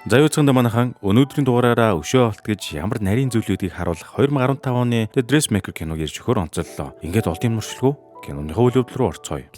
Заюуцганд манайхан өнөөдрийн дугаараараа өшөө олт гэж ямар нарийн зүйлүүдийг харуулах 2015 оны The Dressmaker киног ирж өгөхөөр онцоллоо. Ингээд олдын мөршлгөө киноныхоо үйл явдал руу орцгоё.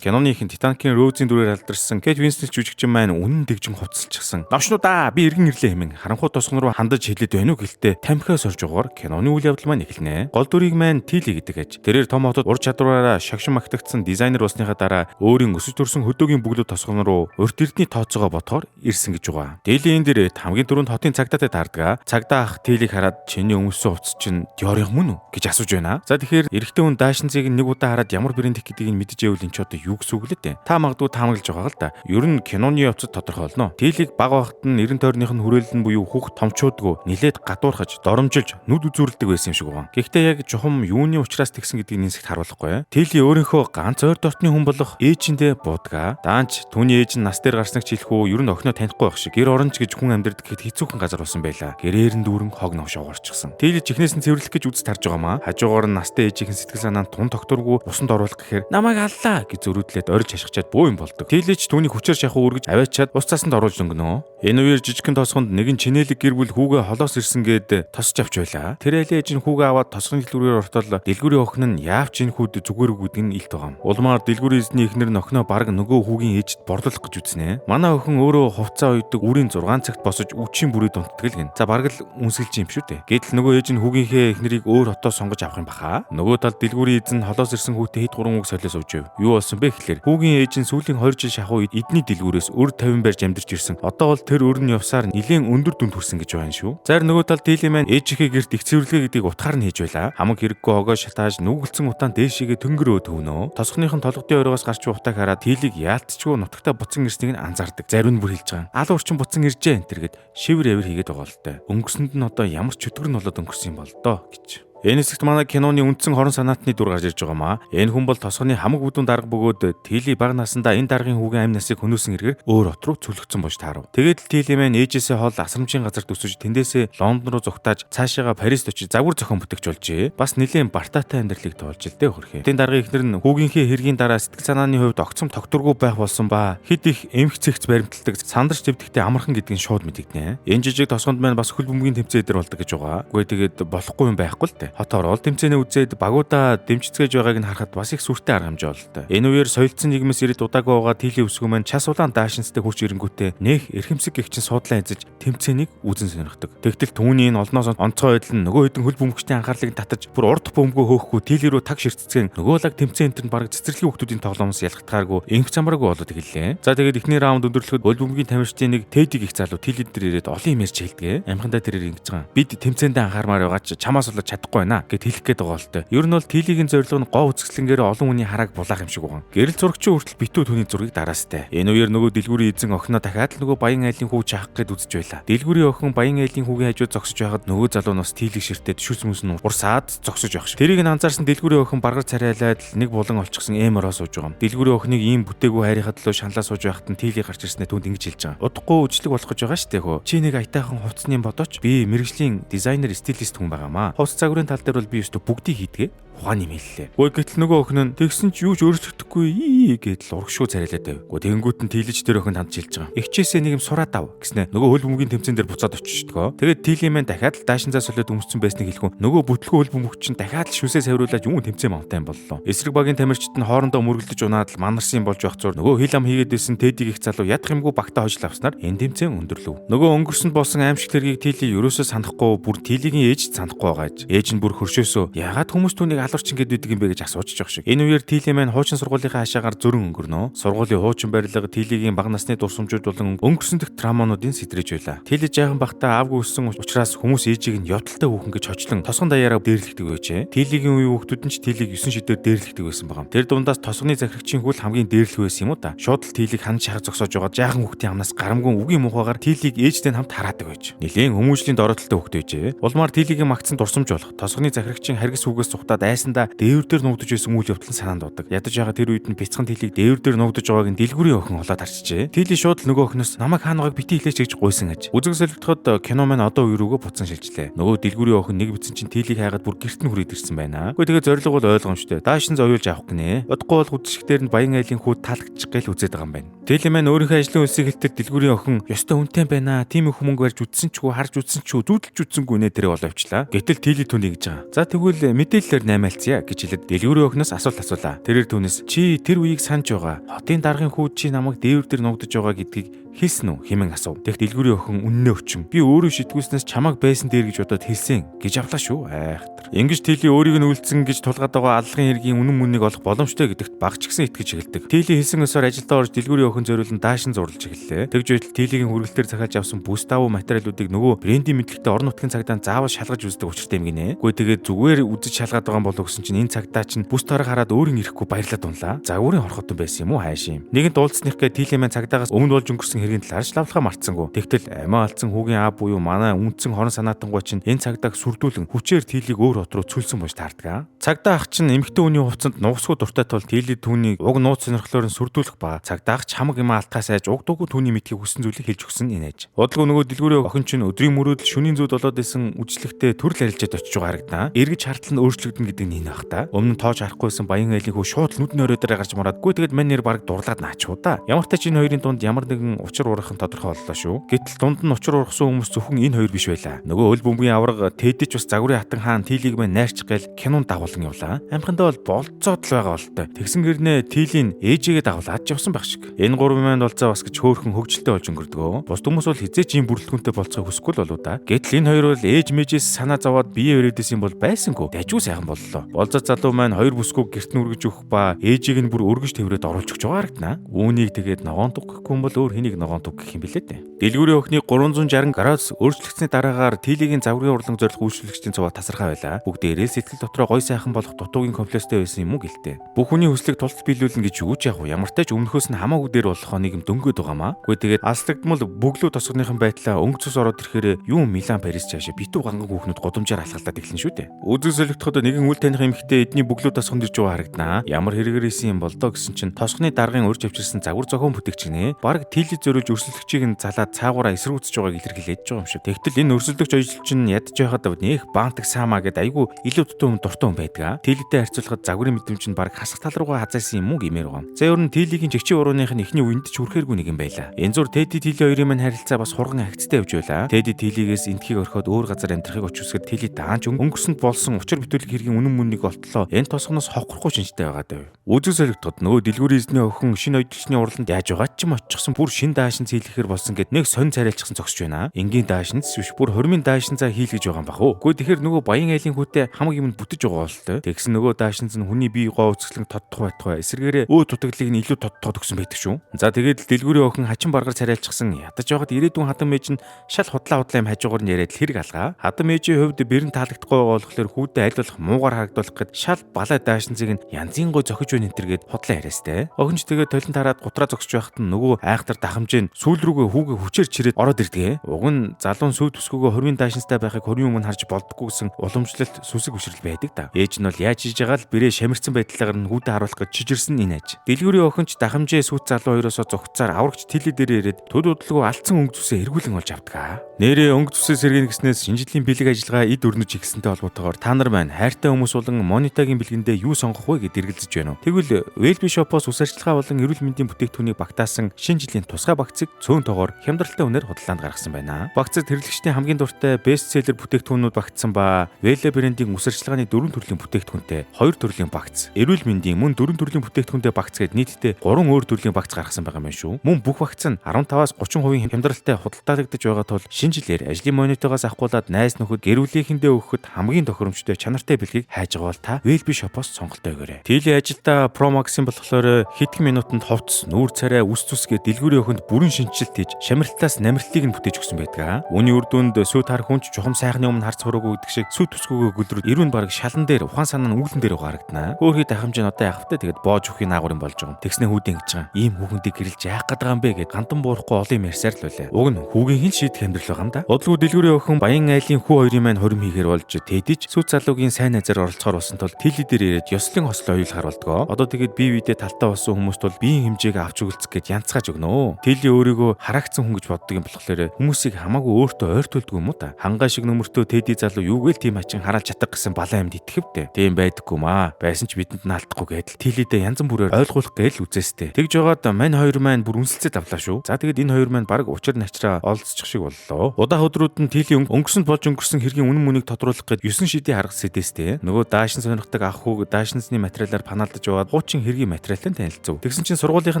Киноны ихэн Титаникийн Роузын дүрээр алдарсан Кейт Уинслет жүжигчин маань үнэн дэгжин хувцалчихсан. Навшнуудаа би иргэн ирлээ хэмээн харанхуй тосгон руу хандаж хэлээд байна уу гэлтэй тамхиас орж угаар киноны үйл явдал маань эхэлнэ. Гол дүрийг маань Тили гэдэг аж. Тэрээр том хотод ур чадвараараа шагшин магтагдсан дизайнер болсныхаа дараа өөрийн өсөж төрсөн хөдөөгийн бүглүүд тосгон руу урт эрдний тооцоогоо ботхоор ирсэн гэж байгаа. Тили энэ дээрээ хамгийн түрүүнд хотын цагдаатай таардаг. Цагдаа ах Тилийг хараад чиний өмссөн хувцас чинь Диорын мөн үү гэж асууж байна. За тэгэхээр эрэгтэй хүн даашинцыг нэг удаа хараад ямар брэнд их гэдгийг мэдчихэвэл энэ ч одоо юу гэсэн үг лээ дээ. Та магадгүй таамаглаж байгаа л да. Ер нь киноны явцад тодорхойлно. Тилийг баг багт нь 90 тойрных нь хүрээлэн буюу хүүхд томчуудгүй нилээд гадуурхаж, доромжилж, нүд үзүүрэлдэг байсан юм шиг байгаа. Гэхдээ яг чухам юуны учраас тэгсэн гэдгийг нинсэгт харуулахгүй. Тили өөрийнхөө ганц ойр дортны хүн болох ээжиндээ буудгаа. Даанч түүний ээж нь нас дээр гарснаг ч хэлэхгүй ер нь охиноо танихгүй байх шиг. Гэр оронч гэж хүн амьдардаг гэхэд хэцүүхэн газар болсон байла. Гэрээр нь дүүрэн хог новш угарчихсан. Тили чихнээс нь цэвэрлэх гэж үзэж тарж байгаамаа. Хажуугаар нь настай ээжийн сэтгэл санаанд тун тогтургүй усанд оруулах гэхээр намайг аллаа гэж зөрүүдлээд орж хашгичаад буу юм болдог. Тилич түүний хүчээр шахуу үргэж аваачаад ус цаасанд оруулж өнгөнөө. Энэ үеэр жижигхэн тосгонд нэгэн чинэлэг гэр бүл хүүгээ холоос ирсэн гээд тосч авч байла. Тэр айлээж нь хүүгээ аваад тосгоны дэлгүүрээр ортол дэлгүүрийн охин нь яавч энэ хүүд зүгээр үгүүд нь илт байгаа юм. Улмаар дэлгүүрийн эзний эхнэр нь охиноо бараг нөгөө хүүгийн ээжд борлуулах гэж үзнэ. Манай охин өөрөө хувцас ойдог үрийн 6 цагт босож үчийн бүрий дунтдаг л гин. За бараг л үнсгэлж юм шүү дээ. Гэтэл нөгөө ээж нь хүүгийнхээ эхнэрийг өөр хотоо сонгож авах юм баха. Нөгөө талд дэлгүүрийн эзэн холоос ирсэн хүүтэй хэд 3 үг солиос ууж ив. Юу болсон бэ гэхлээр хүүгийн ээж нь сүүлийн 2 жил шахуу эдний дэлгүүрээс өр 50 барьж амьдарч ирсэн. Одоо бол тэр өр нь явсаар нилээн өндөр дүнд хүрсэн гэж байна шүү. За нөгөө талд Тили маань ээжийнхээ гэрт их цэвэрлэгээ гэдгийг утгаар нь хийж байла. Хамаг хэрэггүй огоо шатааж нүгэлцэн утаан дээшигээ төнгөрөө төвнөө. Тосгоныхон толгодын оройгоос гарч буй утааг хараад Тилиг яалтчгүй нутагтаа буцан ирснийг нь анзаардаг. Зарим нь бүр хэлж байгаа. Ал урчин буцан иржээ энэ тэргээд шивэр явэр хийгээд байгаа л та. Өнгөрсөнд нь одоо ямар ч чөтгөр нь болоод өнгөрсөн юм бол доо гэж. Энэ хэсэгт манай киноны үндсэн хорон санаатны дүр гарч ирж байгаамаа. Энэ хүн бол тосгоны хамаг бүдүүн дарга бөгөөд Тили баг насандаа энэ даргын хүүгийн амь насыг хөнөөсөн эргээр өөр хот руу цөлөгцсөн болж таарав. Тэгээд Тили маань ээжээсээ хол асрамжийн газарт өсөж тэндээсээ Лондон руу зүгтааж цаашаага Парист очиж загвар зохион бүтээгч болжээ. Бас нэлээд бартаатай амьдралыг тоолж илдээ хөрхөө. Тэн даргын эхнэр нь хүүгийнхээ хэргийн дараа сэтгэл санааны хувьд огцом тогтургүй байх болсон ба хэд их эмх цэгц баримталдаг сандарч дэвдэгтэй амархан гэдгийг шууд мэдэгдэнэ. Энэ жижиг тосгонд маань бас хөл бөмбөгийн тэмцээн дээр болдог гэж байгаа. Үгүй тэгээд болохгүй юм байхгүй л дээ. Хот орол тэмцээний үзээд багуудаа дэмжицгээж байгааг нь харахад бас их сүртэй арга хэмжээ болтой. Энэ үеэр соёлцсон нийгмээс ирээд удаагүй байгаа Тили өсгөө маань час улаан даашинцтай хурж ирэнгүүтээ нэх эрхэмсэг гихчин суудлаа эзэж тэмцээнийг үзэн сонирхдог. Тэгтэл түүний энэ олноос онцгой байдал нь нөгөө хэдэн хөл бөмбөгчдийн анхаарлыг татаж бүр урд бөмбөгөө хөөхгүй Тили рүү таг ширтцгэн нөгөө лаг тэмцээн энэ бараг цэцэрлэгийн хүмүүсийн тоглоомоос ялгатгааргүй инх замраагүй болоод эхэллээ. За тэгээд эхний раунд өндөрлөхөд хөл бөмбөгийн тамирчдын нэг Тэдиг их залуу Тили дээр ирээд олон юм ярьж хэлдэг. Амхандаа тэрээр ингэж байгаа. Бид тэмцээндээ анхаармаар байгаа ч чамаас болоод чадахгүй байна гэд хэлэх гээд байгаа л та. Ер нь бол Тилигийн зорилго нь гоо үзэсгэлэнгээр олон хүний харааг булаах юм шиг байгаа. Гэрэл зурагчийн хүртэл битүү түүний зургийг дараастай. Энэ үеэр нөгөө дэлгүүрийн эзэн охиноо дахиад л нөгөө баян айлын хүү чаах гээд үзэж байла. Дэлгүүрийн охин баян айлын хүүгийн хажууд зогсож байхад нөгөө залуу нь бас Тилиг ширтээд шүс мүс нь урсаад зогсож байх шиг. Тэрийг нь анзаарсан дэлгүүрийн охин баргар царайлаад нэг булан олчихсан эмороо сууж байгаа юм. Дэлгүүрийн охиныг ийм бүтээгүй хайрхад лөө шаналаа сууж байхад нь Тили гарч ирснээр түнд ингэж хэлж байгаа. Удахгүй үжлэг болох гэж байгаа штэ хөө. Чи нэг аятайхан хувцсны бодооч. Би мэрэгжлийн дизайнер стилист хүн байгаамаа. Хувцас загварын тал дээр бол би өстө бүгдийг хийдгээ. Ухааны хэллээ. Гой гэтэл нөгөө охин нь тэгсэн ч юу ч өөрчлөгдөхгүй гэдэл урагшгүй царайлаад байв. Гой тэнгүүт нь Тилич дээр охинд хандж хэлж байгаа. Игчээсээ нэг юм сураад ав гэснэ. Нөгөө хөл бөмбөгийн тэмцээн дээр буцаад оччихдгоо. Тэгээд Тили маань дахиад л даашин цаас солиод өмссөн байсныг хэлэхүн нөгөө бүтлгүй хөл бөмбөгч чинь дахиад л шүсээ савируулаад юм тэмцээн мавтай юм боллоо. Эсрэг багийн тамирчид нь хоорондоо мөргөлдөж унаад л манарсан болж байх зур нөгөө хил ам хийгээд байсан Тэдиг их залуу ядах юмгүй багтаа хожил авснаар энэ тэмцээн өндөрлөв. Нөгөө өнгөрсөнд болсон аимшиг тэргийг Тили ерөөсөө санахгүй бүр Тилигийн ээж санахгүй байгаа аж. Ээж нь бүр хөршөөсөө яагаад хүмүүс түүнийг алуурчин гэдэг юм бэ гэж асууж байгаа шиг. Энэ үеэр Тили маань хуучин сургуулийнхаа хашаагаар зөрөн өнгөрнө. Сургуулийн хуучин барилга Тилигийн баг насны дурсамжууд болон өнгөрсөндөх травмануудын сэтрэж байла. Тили жаахан багтаа аавгүй өссөн учраас хүмүүс ээжийг нь явдалтай хүүхэн гэж хочлон тосгон даяараа дээрлэгдэг байжээ. Тилигийн үеийн хүүхдүүд нь ч Тилиг 9 шидээр дээрлэгдэг байсан байгаа. Тэр дундаас тосгоны захирагчийн хөл хамгийн дээрлэх байсан юм уу та. Шууд л Тилиг хан шахаж зогсоож байгаа жаахан хүүхдийн амнаас гарамгүй үгийн мухагаар Тилиг ээжтэй хамт хараадаг байж. Нилээн хүмүүжлийн доротолтой хүүхд байжээ. Улмаар Тилигийн магтсан дурсамж болох тосгоны захирагчийн харгас хүүгээс цухтаад байсандаа дээвэр дээр нуугдаж байсан үйл явдал нь санаанд дуудаг. Ядаж байгаа тэр үед нь бяцхан Тилийг дээвэр дээр нуугдаж байгааг нь дэлгүүрийн охин олоод харчихжээ. Тили шууд нөгөө охиноос намайг хаанаагааг бити хэлээч гэж гуйсан аж. Үзэг солигдоход кино маань одоо үе рүүгээ буцан шилжлээ. Нөгөө дэлгүүрийн охин нэг бицэн чинь Тилийг хайгаад бүр гэрт нь хүрээд ирсэн байна. Гэхдээ тэгээ зориг бол ойлгомжтой. Даашин зоёулж авах гинэ. Удахгүй бол үдшигтэр нь баян айлын хүүд таалагдчих гээл үзээд байгаа юм байна. Тили маань өөрийнхөө ажлын үлсийг хэлдэг дэлгүүрийн охин ёстой үнэтэй байна. Тим их хүмүүнг барьж үдсэн ч үгүй, харж үдсэн ч үгүй, зүудэлж үдсэнгүй нэ тэрэ болоо авчлаа. Гэтэл Тили түүнийг гэж байгаа. За тэгвэл мэдээлэлээр наймаалцъя гэж хэлээд дэлгүүрийн охиноос асуулт асуулаа. Тэрээр түүнээс чи тэр үеийг санаж байгаа. Хотын даргын хүүд чи намайг дээвэр дээр нуугдаж байгаа гэдгийг хэлсэн үү хэмээн асуув. Тэгт дэлгүүрийн охин үннээ өчм. Би өөрөө шитгүүлснээс чамайг байсан дээр гэж бодоод хэлсэн гэж авлаа шүү. Айхтар. Ингэж Тили өөрийг нь үлдсэн гэж тулгаад байгаа аллагын хэргийн үнэн мөнийг олох боломжтой гэдэгт багч гисэн итгэж эхэлдэг. Тили хэлсэн өсөөр ажилдаа орж дэлгүүрийн охин зориулан даашин зурлаж эхэллээ. Тэгж байтал Тилигийн хүргэлтээр захиалж авсан бүс давуу материалуудыг нөгөө брендийн мэдлэгтэй орон нутгийн цагдаа заавал шалгаж үздэг учиртай юм гинэ. Гэхдээ тэгээд зүгээр үзэж шалгаад байгаа болов гэсэн чинь энэ цагдаа чинь бүс тараг хараад өөрийн ирэхгүй баярлаад унлаа. Загварын хорхотон байсан юм уу хайш юм. Нэгэнт уулзсныхгээ Тили маань цагдаагаас өмнө болж өнгөрсөн хэргийн талаар лавлахаа мартсангүй. Тэгтэл амиа алдсан хүүгийн аав буюу манай үнцэн хорон санаатангуй чинь энэ цагдааг сүрдүүлэн хүчээр Тилийг өөр хот руу цүлсэн болж таардаг. Цагдаа ах чинь эмэгтэй хүний хувцанд нугсгүй дуртай тул Тили түүнийг уг нууц сонирхлоор нь сүрдүүлэх ба цагдаа ах чамаг юм алтгаас айж уг дуугүй түүний мэдхийг хүссэн зүйлийг хэлж өгсөн инээж. Удалгүй нөгөө дэлгүүрийн охин чинь өдрийн мөрөөдөл шөнийн зүүд болоод исэн үжлэгтээ төрөл арилжаад очиж байгаа харагдана. Эргэж хартал нь өөрчлөгдөн гэдэг нь энэ бах та. Өмнө нь тоож харахгүйсэн баян айлын хүү шууд нүдний орой дээр гарч мараадгүй тэгээд мань нэр баг дурлаад наачуу да. Ямар ч энэ хоёрын дунд ямар нэгэн учир уурах нь тодорхой боллоо шүү. Гэтэл дунд нь учир уурхсан хүмүүс зөвхөн энэ хоёр биш байлаа. Нөгөө өл бөмбөгийн авраг Тэдэж бас загварын хатан хаан Тилийг мань найрчих гээл кинонд дагуулсан явлаа. Амхандаа бол болцоод л байгаа болтой. Тэгсэн гэрнээ Тилийн ээжигээ дагуулад явсан байх шиг. Энэ гурван маань болцоо бас гэж хөөхөн хөвгөлтэй болж өнгөрдгөө. Бус хүмүүс бол хизээч ийм бүрэлдэхүүнтэй болцохыг хүсэхгүй л болоо да. Гэтэл энэ хоёр бол ээж мэжээс санаа зовоод бие өрөөдөөс юм бол байсангүй. Дажгүй сайхан боллоо. Болцоод залуу маань хоёр бүсгүйг гэрт нь үргэж өгөх ба ээжийг нь бүр өргөж тэврээд оруулж өгч байгаа харагдана. Үүнийг тэгээд ногоон туг гэхгүй юм бол өөр хэнийг ногоон туг гэх юм бэлээ дээ. Дэлгүүрийн охины 360 градус өөрчлөгдсөний дараагаар Тилигийн загварын урлан зорилго үйлчлэгчдийн цуваа тасархай байлаа. Бүгдээрээ сэтгэл дотроо гой сайхан болох дутуугийн комплекстэй байсан юм уу гэлтэй. Бүх хүний хүслийг тулд биелүүлнэ гэж үгүй яах вэ? Ямар ч тач өмнөхөөс нь хамаагүй дээр болох нэг юм дөнгөд байгаамаа. Гэхдээ тэгээд алслагдмал бөглөө тосгоныхон байдлаа өнгө цус ороод ирэхээр юу Милан Парис цаашаа битүү ганган хүүхнүүд годомжаар алхалдаад эхэлнэ шүү дээ. Үзэг солигдоход нэгэн үл таних эмэгтэй эдний бөглөө тосгонд ирж байгаа харагдана. Ямар хэрэгэр исэн юм бол доо гэсэн чинь тосгоны даргын урьж авчирсан загвар зохион бүтээгчнээ баг Тили зориулж өрсөлдөгчийг нь залаад цаагаараа эсрүүцэж байгааг илэрхийлж байгаа юм шиг. Тэгтэл энэ өрсөлдөгч ажилч нь ядж байхад нэх баантаг саамаа гэд айгүй илүү дуртай хүн байдаг. Тилитэй харьцуулахад загварын мэдрэмж нь баг хасах тал руугаа хазаасан юм уу гэмээр байгаа. За ер нь Тилигийн чигчийн урууных нь эхний үеинд ч хүрхээргүй нэг юм байла. Энэ зур Теди Тили хоёрын маань харилцаа бас хурган агцтай явж байла. Теди Тилигээс энтхийг орхиод өөр газар амьдрахыг очивсгэд Тили даанч өнгөрсөнд болсон учир бүтээлэг хэргийн үнэн мөнийг олтлоо. Энэ тосгоноос хохрохгүй шинжтэй байгаа даа. Үзэг солигдоход нөгөө дэлгүүрийн эзний охин шинэ ойдлчны урланд яаж байгаа ч юм очихсан бүр шин даашин цэйлэхээр болсон гэд нэг сонь царайлчсан зогсож байна. Энгийн даашинц биш бүр хормын даашин цаа хийлгэж байгаа юм бах уу. Гэхдээ тэгэхээр нөгөө баян айлын хүүтэй хамаг юм бүтэж байгаа болтой. Тэгсэн нөгөө даашинц нь хүний бие гоо үзэсгэлэн тодтох байтугай эсэргээрээ өө дутагдлыг нь илүү тодтоод өгсөн байдаг шүү. За тэгээд дэлгүүрийн охин хачин баргаар царайлчсан ядаж байгаад ирээдүйн хатан мэж нь шал худлаа нь хажуугаар нь яриад хэрэг алгаа. Хатан мэжийн хувьд бэрэн таалагдахгүй байгаа болохоор хүүтэй аль болох муугар харагдуулах гэд шал балай даашинцыг нь янзын гой зохиж байна энтергээд худлаа яриастай. Охинч тэгээд толон тараад гутраа зогсож байхад нь нөгөө айхтар дахамжийн сүүл рүүгээ хүүгээ хүчээр чирээд ороод ирдэг. Уг нь залуун сүйд төсгөөгөө хормын даашинцтай байхыг хормын өмнө харж болдгоо гэсэн уламжлалт сүсэг бишрэл байдаг да. Ээж нь бол яаж хийж байгаа л бэрээ шамирсан байдлаагаар нь хүүтэй харуулах гэж чижирсэн энэ аж. Дэлгүүрийн охинч дахамжийн сүйд залуу хоёроосоо зогцоор аврагч Тили дээр ирээд төд удалгүй алдсан өнгө зүсээ эргүүлэн олж авдаг. Нэрээ өнгө зүсээ сэргэн гэснээс шинжилгээний бэлэг ажиллагаа эд өрнөж ихсэнтэй холбоотойгоор та нар маань хайртай хүмүүс болон Монитагийн бэлгэндээ юу сонгох вэ гэд эргэлзэж байна уу? Тэгвэл Wellbe Shop-оос ус арчилгаа болон эрүүл мэндийн бүтээгдэхүүнийг багтаасан шинэ жилийн тусгай багцыг цөөн тоогоор хямдралтай үнээр худалдаанд гаргасан байна. Багцад хэрэглэгчдийн хамгийн дуртай бестселлер бүтээгдэхүүнүүд багтсан ба Wellbe брендийн ус арчилгааны 4 төрлийн бүтээгдэхүүнтэй 2 төрлийн багц, эрүүл мэндийн мөн 4 төрлийн бүтээгдэхүүнтэй багц гэд нийтдээ 3 өөр төрлийн багц гаргасан байгаа юм шүү. Мөн бүх багц нь 15-аас 30% хямдралтай худалдаалагдаж байгаа тул шинэ жилээр ажлын монитогоос авахгүйад найз нөхөд гэр бүлийнхэндээ өгөхөд хамгийн тохиромжтой чанартай бэлгийг хайж байгаа бол та Wellbe Shop-оос сонголтоо өгөөрэй. Тили ажилдаа Pro Max-ын болохоор хэдхэн минутанд хувцс, нүүр царай, үс зүс гээд дэлгүүрийн өхөнд бүрэн шинжилт хийж шамралтаас намралтыг нь бүтээж өгсөн байдаг. Үүний үр дүнд сүйт хар хүнч чухам сайхны өмнө харц хуруугүй гэдэг шиг сүйт төсгөөгөө гөлрүүд эрүүн бараг шалан дээр ухаан санаа нь үүлэн дээр гарагдана. Хөөхий дахамжийн одоо явахтай тэгээд боож өгөхийн наагур юм болж байгаа. Тэгснэ хүүдэн гэж байгаа. Ийм хүүхэндийг гэрэлж яах гээд байгаа юм бэ гэд гандан буурахгүй олон юм ярьсаар л байлаа. Уг нь хүүгийн хин шийдэх амьдрал байгаа юм да. Удалгүй дэлгүүрийн охин Баян айлын хүү хоёрын маань хорим хийхээр болж тэдэж сүйт залуугийн сайн найзаар оролцохоор болсон тул тэлий дээр ирээд ёслон хослоо оюулахар болдгоо. Одоо тэгээд бие биедээ талтаа болсон хүмүүст бол биеийн хэмжээг авч өгөлцөх гэж янцгааж өгнө. Тэлий өөрийгөө хараагцсан хүн гэж боддог юм болохоор хүмүүсийг хамаагүй өөртөө ойртуулдаг юм уу та. Хангаа шиг нөмөртөө тэдий залуу юугээл тийм ачин хараалж чадах гэсэн балан амьд итгэвдэ. Тийм байдаггүй маа. Байсан ч бидэнд наалтахгүй гэдэл тэлийдээ янз бүрээр ойлгуулах гээл үзээстэй. Тэгж жагаад мань хоёр маань бүр үнсэлцээд авлаа шүү. За тэгээд энэ хоёр маань баг учир начраа олцчих шиг боллоо. Удаа өдрүүд нь тэлий өнгөрсөнд болж өнгөрсөн хэргийн үнэн мөнийг тодруулах гээд 9 шидийн харгас сэдээстэй. Нөгөө даашин сонирхдаг ах хүүг даашинсны материалаар панаалдаж яваад хуучин хэргийн материалтай танилцв. Тэгсэн чинь сургуулийнх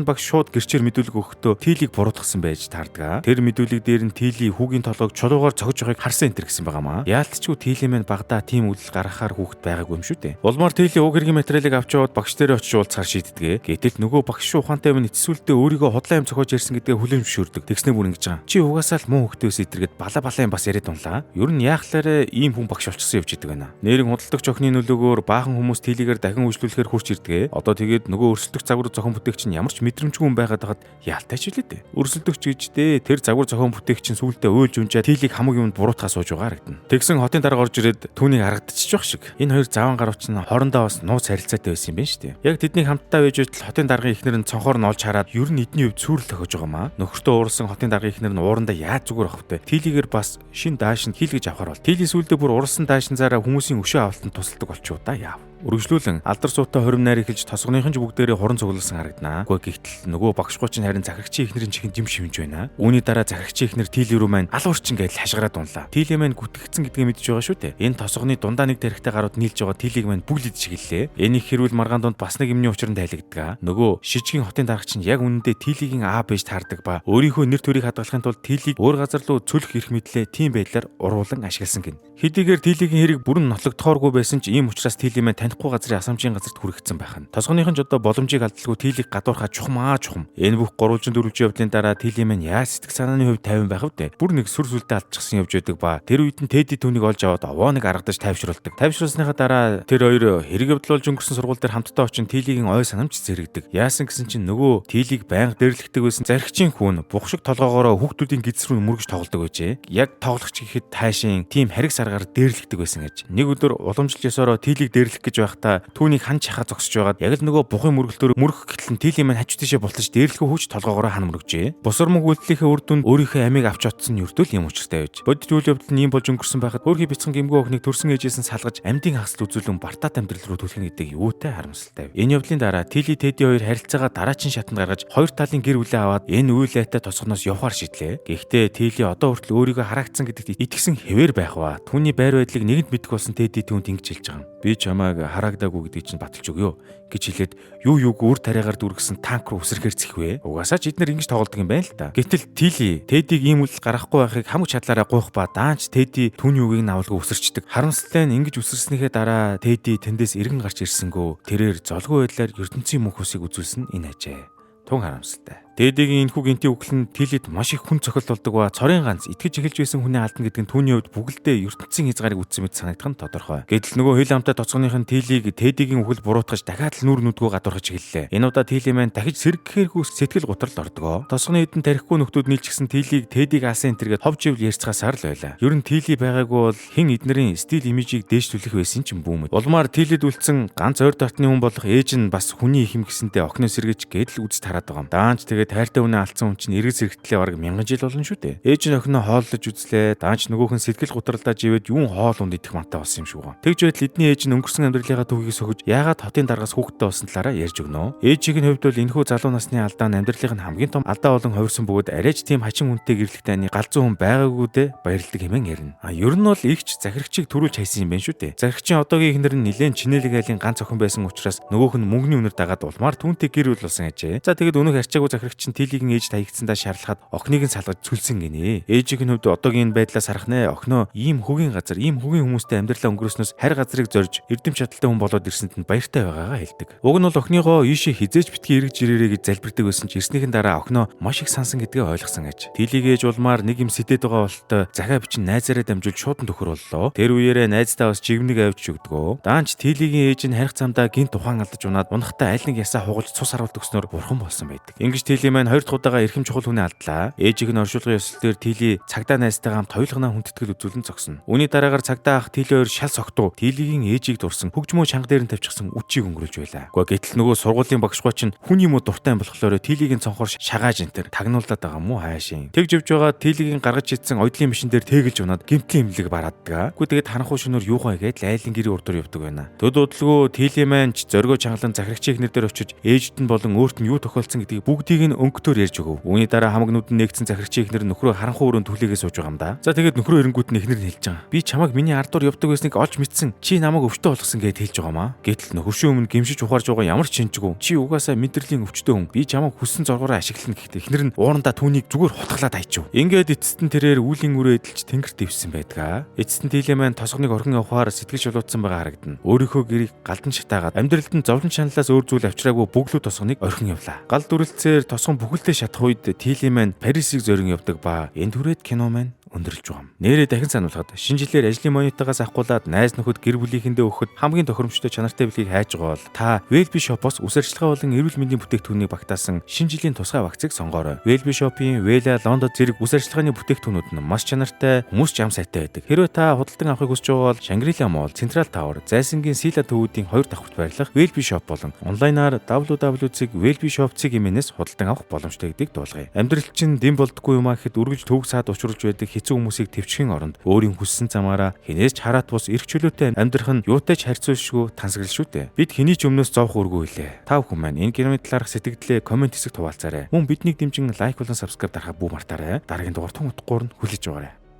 нь багш шууд гэрчээр мэдүүлэг өгөхдөө тэлийг буруутгасан байж таардаг. Тэр мэдүүлэг дээр нь тэлий хүүгийн толгойг чулуугаар цогж байгааг харсан энэ гэсэн байгаамаа. Яалтчгүй тэлий маань багада тийм үйл гаргахаар хүүхэд байгаагүй юм шүү дээ. Улмаар тэлий уг хэргийн материалыг авч яваад багш дээр очиж уулзахаар шийддэг. Гэтэл нөгөө багш ухаантай минь эцсүүлдээ өөрийгөө хотлоо юм зохиож ярьсан гэдгээ хүлээмжшүүлдэг. Тэгснэ бүр ингэж байгаа. Чи угаасаа л муу хөхтөөс идэргээд балаа юм бас яриад унлаа. Ер нь яахлаарэ ийм хүн багш болчихсон явж идэг байна. Нэрийн худалдагч охины нөлөөгөөр баахан хүмүүс тэлийгээр дахин үйлчлүүлэхээр хурц ирдэг. Одоо тэгээд нөгөө өрсөлдөгч загвар зохион бүтээгч нь ямар ч мэдрэмжгүй хүн байгаад хаад яалтай ч үлээ дээ. Өрсөлдөгч гэждээ тэр загвар зохион бүтээгч нь сүултээ уйлж унжаа тэлийг хамаг юмд буруутгаа сууж байгаа харагдана. Тэгсэн хотын дарга орж ирээд түүнийг харагдчихж байх шиг. Энэ хоёр заван гарууч нь хоорондоо бас нууц харилцаатай байсан юм байна шүү дээ. Яг тэдний хамтдаа байж байтал хотын даргын эхнэр нь цонхоор нь олж хараад ер нь эдний хувьд сүрэл тохиож байгаамаа. Нөхөртөө уурсан хотын даргын эхнэр нь уурандаа яаж зүгээр авахтай. Тэлийгээр бас шин даашин хийлгэж авахар бол. Тэлийн сүлдээ бүр урсан даашинзаараа хүмүүсийн өшөө авалтанд тусалдаг болчихоо да яав. Үргэлжлүүлэн алдар суутай хорим найр эхэлж тосгоныхын ч бүгдээрээ хуран цуглуулсан харагдана. Гэхдээ гэтэл нөгөө багшгүй чинь харин захирагчийн эхнэрийн чихэнд юм шимж байна. Үүний дараа захирагчийн эхнэр Тилий рүү маань алуурчин гэж хашгираад унлаа. Тилий маань гүтгэгдсэн гэдгийг мэдж байгаа шүү дээ. Энэ тосгоны дундаа нэг тарихтай гарууд нийлж байгаа Тилийг маань бүглэд чиглэлээ. Энийг хэрүүл маргаан донд бас нэг юмны учранд тайлагддаг. Нөгөө шижгийн хотын даргач нь яг үнэндээ Тилигийн аа байж таардаг ба өөрийнхөө нэр төрийг хадгалахын тулд Тилийг өөр газар руу цөлөх эрх мэдлээ тийм байдлаар уруулан ашигласан гин. Хэдийгээр Тилигийн хэрэг бүрэн нотлогдохооргүй байсан ч ийм учраас Тилий маань танихгүй газрын асамжийн газарт хүрэгдсэн байх нь. Тосгоныхон ч одоо боломжийг алдалгүй Тилийг гадуурхаа чухам. Энэ бүх гурвалжин дөрвөлжин явдлын дараа Тилий маань яаж сэтгэл санааны хувь тайван байх вэ? Бүр нэг сүр сүлдээ алдчихсан явж байдаг ба тэр үед нь Тэди түүнийг олж аваад овоо нэг аргадаж тайвшруулдаг. Тайвшруулсныхаа дараа тэр хоёр хэрэг явдал болж өнгөрсөн сургууль дээр хамтдаа очин Тилигийн ой санамж зэрэгдэг. Яасан гэсэн чинь нөгөө Тилийг байнга дэрлэгдэг байсан зархичийн хүн бухшиг толгоогоороо хүүхдүүдийн гидс рүү мөргөж тоглодог байжээ. Яг тоглогч гэхэд таашийн тим хариг саргаар дээрлэгдэг байсан гэж. Нэг өдөр уламжлал ёсороо Тилийг дээрлэх гэж байхдаа түүнийг хан чахаа зогсож байгаад яг л нөгөө бухын мөргөлтөөр мөргөх гэтэл Тилий маань хажуу тийшээ бултаж дээрлэхөө хүч толгоогоороо хан мөргөжээ. Бусармаг үйлдэлийнхээ үр дүнд өөрийнхөө амийг авч отсон юрдөл юм учиртай байж. Бодит үйл явдал нь ийм болж өнгөрсөн байхад өөрхий бяцхан гимгүү охиныг төрсөн ээжээс нь салгаж амьдын хагасл үзүүлэн бартаат амьдрал руу түлхэнэ гэдэг юутай харамсалтай. Энэ явдлын дараа Тилий Тэди хоёр харилцаагаа дараачин шатанд гаргаж хоёр талын гэр бүлээ аваад энэ үйл айтай тоцгоноос явахаар шийдлээ. Гэхдээ Тилий одоо хүртэл өөрийгөө хараагдсан гэдэгт итгэсэн хэвээр байх ба түүний байр байдлыг нэгэнт мэдэх болсон Тэди түүнд ингэж хэлж байгаа юм. Би чамайг харагдаагүй гэдгийг чинь баталж өгөө гэж хэлээд юуг үр тариагаар дүргсэн танк руу үсрэхээр зэхвэ. Угаасаа ч эднэр ингэж тоглодог юм байна л да. Гэтэл Тилий Тэдийг ийм үйл гарахгүй байхыг хамаг чадлаараа гуйх ба даанч Тэди түүний үгийг навалгүй үсэрчдэг. Харамсалтай нь ингэж үсэрснийхээ дараа Тэди тэндээс эргэн гарч ирсэнгөө тэрээр золгүй байдлаар ертөнцийн мөнх усыг үзүүлсэн энэ ажээ. Тун харамсалтай. Тэдигийн энэхүү гинти үхэл нь Тилийд маш их хүн цохилт болдог ба цорын ганц итгэж эхэлж байсан хүний алдна гэдэг нь түүний хувьд бүгдээ ертөнцийн хязгаарыг үтсэн мэт санагдах нь тодорхой. Гэтэл нөгөө хил амтай тоцгоныхын Тилийг Тэдигийн үхэл буруутгаж дахиад л нүр нүдгөө гадуурхаж эхэллээ. Энэ удаа Тилий маань дахиж сэргэхээргүй сэтгэл готрол ордгоо. Тосгоны хэдэн тарихгүй нөхдүүд нийлчихсэн Тилийг Тэдиг аасан энтергээд ховж ивл ярьцгаасаар л байлаа. Ер нь Тилий байгаагүй бол хэн эднэрийн стил имижийг дээшлүүлэх байсан ч юм бүүмэд. Улмаар Тилийд үлдсэн ганц ойр дотны хүн болох ээж нь бас хүний их юм гэсэнтэй охиноос сэргэж гэдэл үзэж хараад байгаа юм. Даанч тэгээд тайртай үнэ алдсан хүн чинь эргэж зэрэгтлээ бараг 1000 жил болно шүү дээ. Ээж нь охиноо хооллож үзлээ. Даанч нөгөөх нь сэтгэл готролдоо живээд юун хоол унд идэх мантай болсон юм шиг байна. Тэгж байтал эдний ээж нь өнгөрсөн амьдралынхаа түүхийг сөхөж яагаад хотын даргаас хүүхдтэй болсон талаараа ярьж өгнө. Ээжийн хувьд бол энэхүү залуу насны алдаа нь амьдралынх нь хамгийн том алдаа болон хувирсан бөгөөд арайч тийм хачин хүнтэй гэрлэгтэй ани галзуу хүн байгаагүй дээ баярлдаг хэмээн ярина. Ер нь бол игч захирагчийг төрүүлж хайсан юм байна шүү дээ. Захирагчийн одоогийн эхнэр нь нэлээд чинэлэг айлын ганц охин байсан учраас нөгөөх нь мөнгөний үнэр дагаад улмаар түүнтэй гэр бүл болсон ажээ. За тэгээд өнөөх арчаагүй захирагч лагч нь Тилигийн ээж таягдсандаа шаарлахад охиныг нь салгаж цүлсэн гинэ. Ээжийн хувьд одоогийн байдлаас харах нэ охиноо ийм хөгийн газар, ийм хөгийн хүмүүстэй амьдралаа өнгөрөөснөөс харь газрыг зорж эрдэм чадaltaй хүн болоод ирсэнд нь баяртай байгаагаа хэлдэг. Уг нь бол охиныгоо ийшээ хизээж битгий эргэж ирээрэй гэж залбирдаг байсан ч ирснийхэн дараа охиноо маш их сансан гэдгээ ойлгосон аж. Тилигийн ээж улмаар нэг юм сэтэд байгаа бололтой захаа бичин найзаараа дамжуулж шуудан төхөр боллоо. Тэр үеэрээ найздаа бас жигмэг авч өгдөгөө. Даанч Тилигийн ээж нь харих замдаа гинт ухаан алдаж унаад унахтаа аль нэг ясаа хугалж цус харуулт өгснөөр бурхан болсон байдаг. Ингэж Тили маань хоёр дахь удаага эрхэм чухал хүнээ алдлаа. Ээжийг нь оршуулгын ёслол дээр Тили цагдаа найзтайгаа хамт хоёулангаа хүндэтгэл үзүүлэн зогсоно. Үүний дараагаар цагдаа ах Тили хоёр шал согтуу Тилигийн ээжийг дурсан хөгжмөө чанга дээр нь тавьчихсан үчийг өнгөрүүлж байлаа. Гэтэл нөгөө сургуулийн багшгүй чинь хүн юм уу дуртай болохоор Тилигийн цонхоор шагааж энтер тагнуулаад байгаа мó хаашийн. Тэгж явж байгаа Тилигийн гаргаж идсэн ойдлын машин дээр тэгэлж унаад гимтлийн имлэг барааддаг. Тэгээд харанхуй шөнөөр юухай гээд лайлын гэрийн урдуур явдаг байна. Төд удалгүй Тили маань ч зоргоо чангалан захирагчийн эхнэр дээр очиж ээжд нь болон өөрт нь юу тохиолдсон гэдгийг бүгдийг нь өнгөтөр ярьж өгөв. Үүний дараа хамаг нүдэн нээгдсэн захирагчийн эхнэр нөхрөө харанхуй өрөөнд түлээгээ сууж байгаа юм да. За тэгээд нөхрөө эренгүүт нь эхнэр нь хэлж байгаа. Би чамайг миний ардуур явдаг байсныг олж мэдсэн. Чи намайг өвчтөе болгосон гэж хэлж байгаамаа. Гэтэл нөхөршөө өмнө гимшиж ухаарж байгаа ямар ч шинжгүй. Чи угаасаа мэдрэлийн өвчтөе хүн. Би чамайг хүссэн зоргоороо ашиглана гэхдээ эхнэр нь уурандаа түүнийг зүгээр хутгалаад хайчив. Ингээд эцэст нь тэрээр үлийн үрээ эдэлж тэнгэрт дэвсэн байдаг. Эцэст нь Тилэ маань тосгоныг орхин явахаар сэтгэл шулуутсан байгаа харагдана. Өөрийнхөө гэрийг галдан шатаагаад амьдралд нь зовлон шаналлаас өөр зүйл авчраагүй бүглүү тосгоныг орхин явлаа. Гал дүрэлцээр тосгон бүхэлдээ шатах үед Тилэ маань Парисыг зорин явдаг ба энэ түрээд кино маань өндөрлж байгаа юм. Нэрээ дахин сануулхад шинэ жилээр ажлын монитагаас авахгуулаад найз нөхөд гэр бүлийнхэндээ өгөхөд хамгийн тохиромжтой чанартай билгийг хайж байгаа бол та Wellbe Shop-оос үс ажиллагаа болон эрүүл мэндийн бүтээгдэхүүнийг багтаасан шинэ жилийн тусгай вакцыг сонгоорой. Wellbe Shop-ийн Wella Londo зэрэг үс ажиллагааны бүтээгдэхүүнүүд нь маш чанартай, хүмүүс ч ам сайтай байдаг. Хэрвээ та худалдан авахыг хүсэж байгаа бол Shangri-La Mall, Central Tower, Зайсангийн Сила төвүүдийн 2 давхурт байрлах Wellbe Shop болон онлайнаар www.wellbeshop.cg-ээс худалдан авах боломжтой гэдгийг дуулгая. Амьдрал чинь дэм болдоггүй юм а гэхэд үргэлж төвөг саад учруулж байдаг хэцүү хүмүүсийг твчхийн оронд өөрийн хүссэн замаараа хинээс ч хараат бус эрх чөлөөтэй амьдрах нь юутай ч харьцуулшгүй тансаглал шүү дээ. Бид хэний ч өмнөөс зовх үргүй лээ. Та бүхэн маань энэ киноны талаарх сэтгэлдээ комент хэсэгт хуваалцаарай. Мөн биднийг дэмжин лайк болон subscribe дарахаа бүү мартаарай. Дараагийн дугаар тун утгуур нь хүлээж байгаарай.